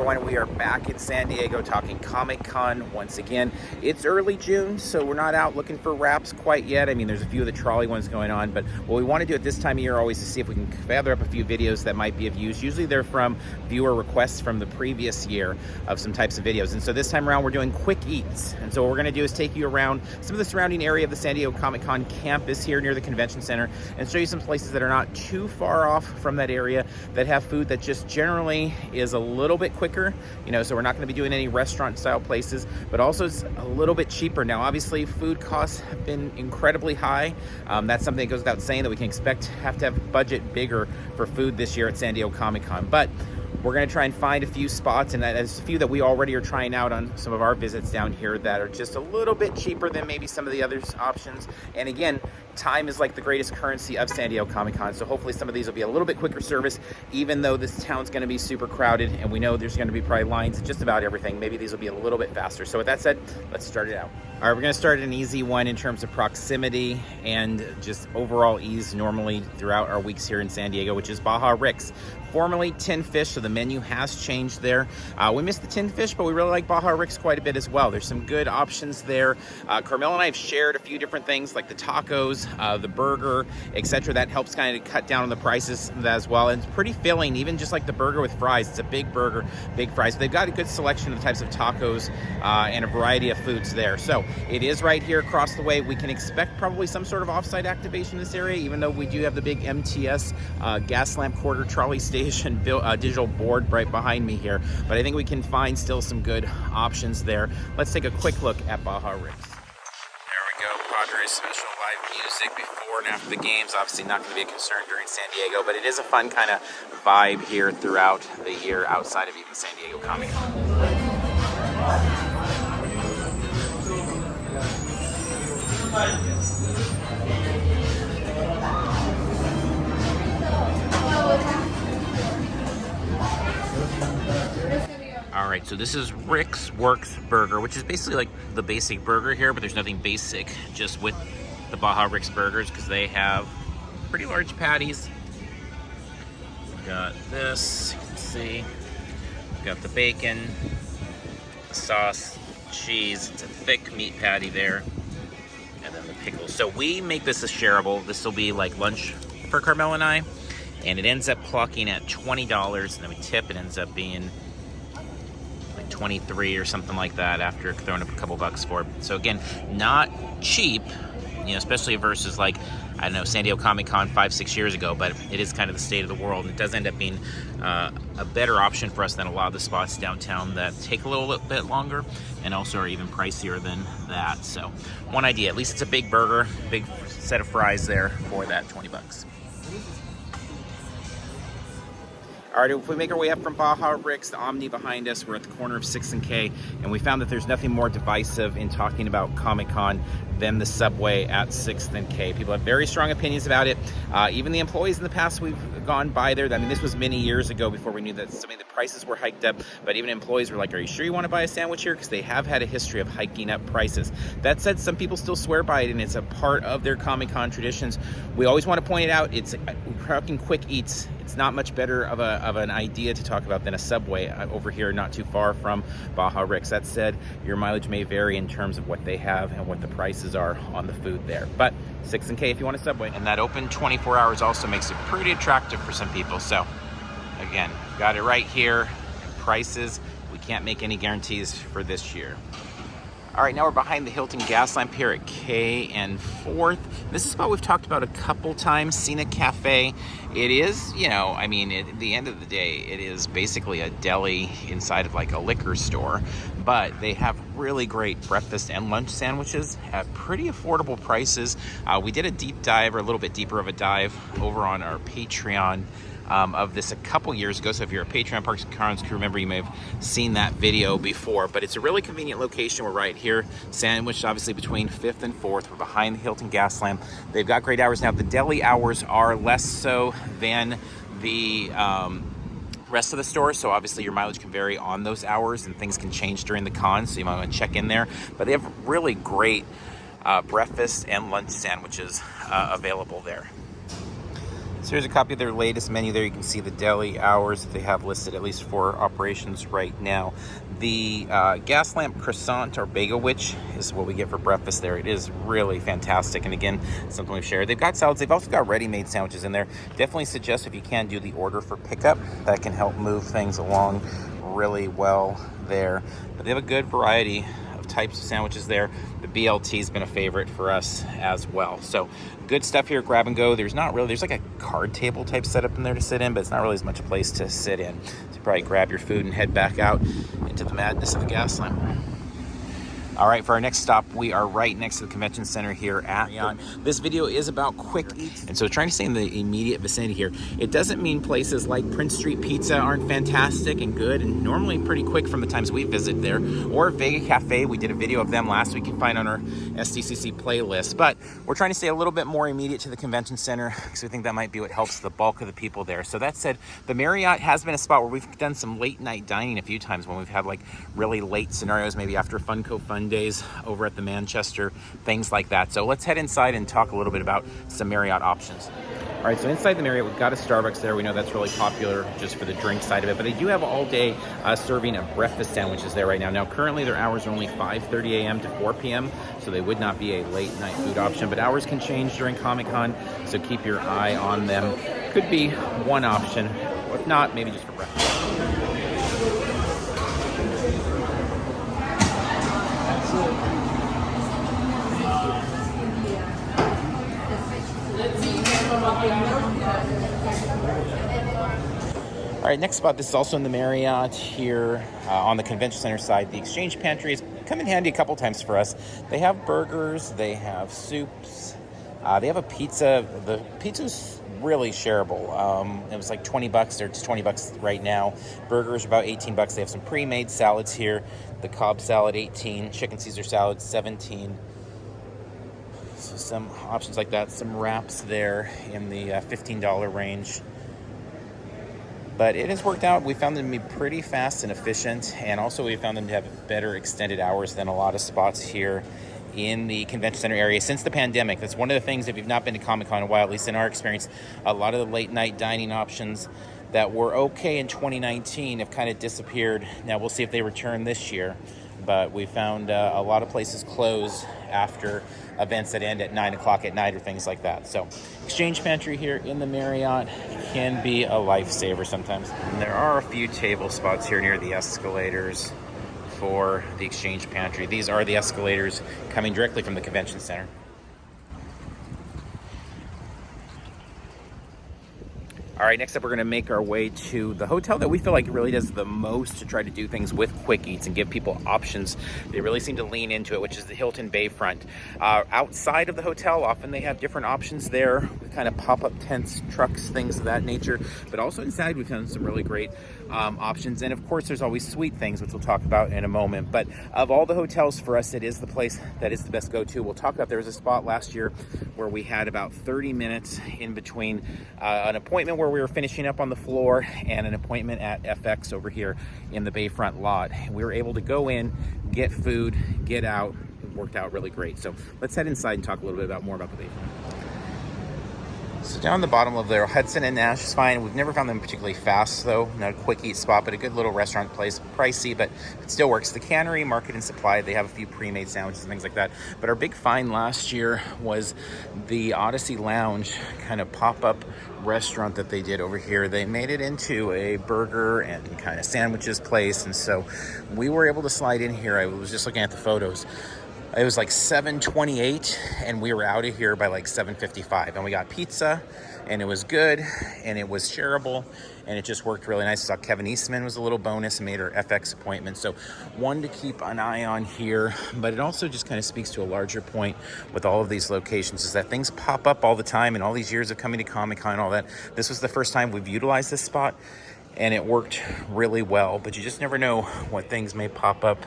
everyone. We are back in San Diego talking Comic-Con once again. It's early June, so we're not out looking for wraps quite yet. I mean, there's a few of the trolley ones going on, but what we want to do at this time of year always is see if we can gather up a few videos that might be of use. Usually they're from viewer requests from the previous year of some types of videos. And so this time around, we're doing quick eats. And so what we're going to do is take you around some of the surrounding area of the San Diego Comic-Con campus here near the convention center and show you some places that are not too far off from that area that have food that just generally is a little bit quicker, you know, so we're not going to be doing any restaurant style places, but also it's a little bit cheaper. Now, obviously food costs have been incredibly high. That's something that goes without saying that we can have to have budget bigger for food this year at San Diego Comic-Con, but we're going to try and find a few spots, and there's a few that we already are trying out on some of our visits down here that are just a little bit cheaper than maybe some of the other options. And again, time is like the greatest currency of San Diego Comic-Con, so hopefully some of these will be a little bit quicker service, even though this town's going to be super crowded, and we know there's going to be probably lines at just about everything. Maybe these will be a little bit faster. So with that said, let's start it out. All right, we're going to start an easy one in terms of proximity and just overall ease normally throughout our weeks here in San Diego, which is Baja Ricks. Formerly Tin Fish, so the menu has changed there. We missed the Tin Fish, but we really like Baja Ricks quite a bit as well. There's some good options there. Carmel and I have shared a few different things like the tacos, the burger, etc. That helps kind of cut down on the prices as well. And it's pretty filling, even just like the burger with fries. It's a big burger, big fries. They've got a good selection of the types of tacos and a variety of foods there. So it is right here across the way. We can expect probably some sort of offsite activation in this area, even though we do have the big MTS Gaslamp Quarter trolley station digital board right behind me here. But I think we can find still some good options there. Let's take a quick look at Baja Ricks. There we go. Padres special live music before and after the games. Obviously not going to be a concern during San Diego, but it is a fun kind of vibe here throughout the year outside of even San Diego Comic-Con. All right, so this is Rick's Works Burger, which is basically like the basic burger here, but there's nothing basic just with the Baja Ricks burgers because they have pretty large patties. We've got this, you can see. We've got the bacon, the sauce, cheese. It's a thick meat patty there, and then the pickles. So we make this a shareable. This will be like lunch for Carmel and I, and it ends up clocking at $20, and then we tip. It ends up being 23 or something like that after throwing up a couple bucks for it. So again, not cheap, you know, especially versus like, I don't know, San Diego Comic-Con 5-6 years ago, but it is kind of the state of the world, and it does end up being a better option for us than a lot of the spots downtown that take a little bit longer and also are even pricier than that. So one idea, at least it's a big burger, big set of fries there for that 20 bucks. All right, if we make our way up from Baja Ricks, the Omni behind us, we're at the corner of 6th and K, and we found that there's nothing more divisive in talking about Comic-Con than the subway at 6th and K. People have very strong opinions about it. Even the employees in the past we've gone by there. I mean, this was many years ago before we knew that some of the prices were hiked up, but even employees were like, are you sure you want to buy a sandwich here? Because they have had a history of hiking up prices. That said, some people still swear by it, and it's a part of their Comic-Con traditions. We always want to point it out. We're talking quick eats. It's not much better of an idea to talk about than a subway over here not too far from Baja Ricks. That said, your mileage may vary in terms of what they have and what the prices are on the food there. But 6th and K if you want a subway. And that open 24 hours also makes it pretty attractive for some people. So again, got it right here. Prices, we can't make any guarantees for this year. All right, now we're behind the Hilton Gaslamp here at K and 4th. This is a spot we've talked about a couple times, Vena Cafe. It is, you know, I mean, at the end of the day, it is basically a deli inside of like a liquor store, but they have really great breakfast and lunch sandwiches at pretty affordable prices. We did a deep dive, or a little bit deeper of a dive, over on our Patreon of this a couple years ago. So if you're a Patreon Parks and Cons crew member, you may have seen that video before, but it's a really convenient location. We're right here, sandwiched obviously between 5th and 4th. We're behind the Hilton Gaslamp. They've got great hours now. The deli hours are less so than the rest of the store, so obviously your mileage can vary on those hours and things can change during the con, so you might want to check in there. But they have really great breakfast and lunch sandwiches available there. So here's a copy of their latest menu there. You can see the deli hours that they have listed, at least for operations right now. The Gaslamp croissant or bagel witch is what we get for breakfast there. It is really fantastic, and again, something we've shared. They've got salads. They've also got ready-made sandwiches in there. Definitely suggest if you can do the order for pickup. That can help move things along really well there. But they have a good variety of types of sandwiches there. The BLT has been a favorite for us as well. So good stuff here, grab and go. There's like a card table type setup in there to sit in, but it's not really as much a place to sit in. So you probably grab your food and head back out into the madness of the Gaslamp. All right, for our next stop, we are right next to the convention center here at Marriott. This video is about quick eats, and so trying to stay in the immediate vicinity here. It doesn't mean places like Prince Street Pizza aren't fantastic and good and normally pretty quick from the times we visit there, or Vena Cafe. We did a video of them last week. You can find on our SDCC playlist, but we're trying to stay a little bit more immediate to the convention center because we think that might be what helps the bulk of the people there. So that said, the Marriott has been a spot where we've done some late night dining a few times when we've had like really late scenarios, maybe after Funko Fun days over at the Manchester, things like that. So let's head inside and talk a little bit about some Marriott options. All right, so inside the Marriott, we've got a Starbucks there. We know that's really popular just for the drink side of it, but they do have all day serving of breakfast sandwiches there right now. Now, currently their hours are only 5:30 a.m. to 4 p.m., so they would not be a late night food option, but hours can change during Comic-Con, so keep your eye on them. Could be one option, or if not, maybe just for breakfast. All right, next spot, this is also in the Marriott here on the convention center side. The Exchange Pantry has come in handy a couple times for us. They have burgers, they have soups, they have a pizza. The pizza's really shareable. It was like 20 bucks, or it's 20 bucks right now. Burgers are about 18 bucks. They have some pre-made salads here. The Cobb salad, 18. Chicken Caesar salad, 17. So some options like that. Some wraps there in the $15 range. But it has worked out. We found them to be pretty fast and efficient, and also we found them to have better extended hours than a lot of spots here in the convention center area since the pandemic. That's one of the things, if you've not been to Comic-Con in a while, at least in our experience, a lot of the late night dining options that were okay in 2019 have kind of disappeared. Now we'll see if they return this year, but we found a lot of places close after events that end at 9 o'clock at night or things like that. So Exchange Pantry here in the Marriott can be a lifesaver sometimes. And there are a few table spots here near the escalators for the Exchange Pantry. These are the escalators coming directly from the convention center. All right, next up, we're going to make our way to the hotel that we feel like really does the most to try to do things with quick eats and give people options. They really seem to lean into it, which is the Hilton Bayfront. Outside of the hotel, often they have different options there with kind of pop-up tents, trucks, things of that nature. But also inside, we found some really great options. And of course, there's always sweet things, which we'll talk about in a moment. But of all the hotels, for us, it is the place that is the best go-to. We'll talk about, there was a spot last year where we had about 30 minutes in between an appointment where we were finishing up on the floor and an appointment at FX over here in the Bayfront lot. We were able to go in, get food, get out. It worked out really great. So let's head inside and talk a little bit more about the Bayfront. So down the bottom of there, Hudson and Nash is fine. We've never found them particularly fast, though. Not a quick eat spot, but a good little restaurant place. Pricey, but it still works. The Cannery, Market and Supply, they have a few pre-made sandwiches and things like that. But our big find last year was the Odyssey Lounge kind of pop-up restaurant that they did over here. They made it into a burger and kind of sandwiches place, and so we were able to slide in here. I was just looking at the photos. It was like 7:28 and we were out of here by like 7:55, and we got pizza and it was good and it was shareable and it just worked really nice. I saw Kevin Eastman was a little bonus and made our FX appointment. So one to keep an eye on here, but it also just kind of speaks to a larger point with all of these locations, is that things pop up all the time, and all these years of coming to Comic-Con and all that. This was the first time we've utilized this spot and it worked really well, but you just never know what things may pop up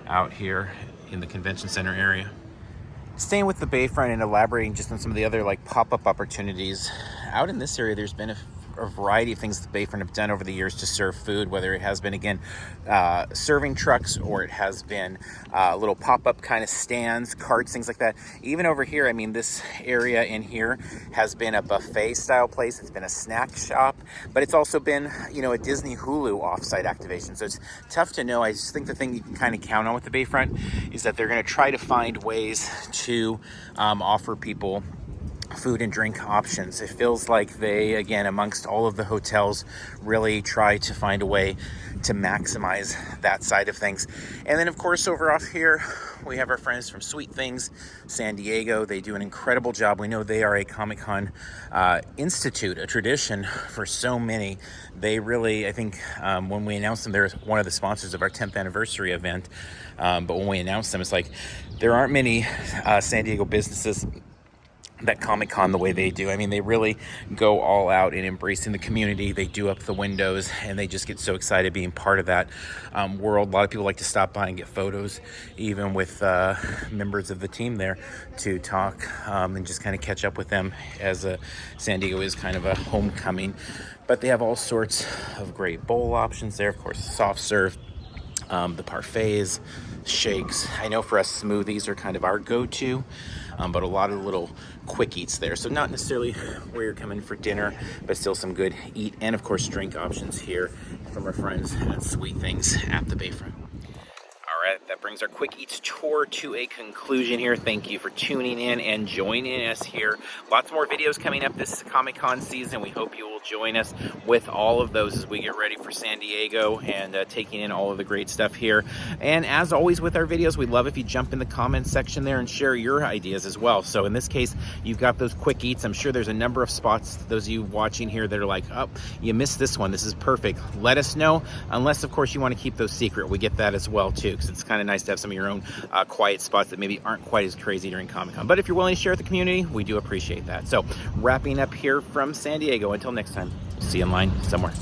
out here in the convention center area. Staying with the Bayfront and elaborating just on some of the other like pop-up opportunities out in this area, there's been a variety of things that Bayfront have done over the years to serve food, whether it has been, again, serving trucks, or it has been little pop-up kind of stands, carts, things like that. Even over here, I mean, this area in here has been a buffet style place. It's been a snack shop, but it's also been, you know, a Disney Hulu offsite activation. So it's tough to know. I just think the thing you can kind of count on with the Bayfront is that they're going to try to find ways to offer people food and drink options. It feels like they, again, amongst all of the hotels, really try to find a way to maximize that side of things. And then, of course, over off here, we have our friends from Sweet Things San Diego. They do an incredible job. We know they are a Comic-Con institute, a tradition for so many. They really, I think, when we announced them, they're one of the sponsors of our 10th anniversary event. But when we announced them, it's like there aren't many San Diego businesses that Comic-Con the way they do. I mean, they really go all out in embracing the community. They do up the windows, and they just get so excited being part of that world. A lot of people like to stop by and get photos, even with members of the team there, to talk and just kind of catch up with them, as San Diego is kind of a homecoming. But they have all sorts of great bowl options there. Of course, soft serve, the parfaits, shakes. I know for us, smoothies are kind of our go-to, but a lot of little quick eats there. So not necessarily where you're coming for dinner, but still some good eat and, of course, drink options here from our friends at Sweet Things at the Bayfront. All right, that brings our Quick Eats tour to a conclusion here. Thank you for tuning in and joining us here. Lots more videos coming up this Comic-Con season. We hope you will join us with all of those as we get ready for San Diego and taking in all of the great stuff here. And as always with our videos, we'd love if you jump in the comments section there and share your ideas as well. So in this case, you've got those Quick Eats. I'm sure there's a number of spots, those of you watching here, that are like, oh, you missed this one. This is perfect. Let us know, unless, of course, you want to keep those secret. We get that as well, too, because it's kind of nice to have some of your own quiet spots that maybe aren't quite as crazy during Comic-Con. But if you're willing to share with the community, we do appreciate that. So wrapping up here from San Diego. Until next time, see you in line somewhere.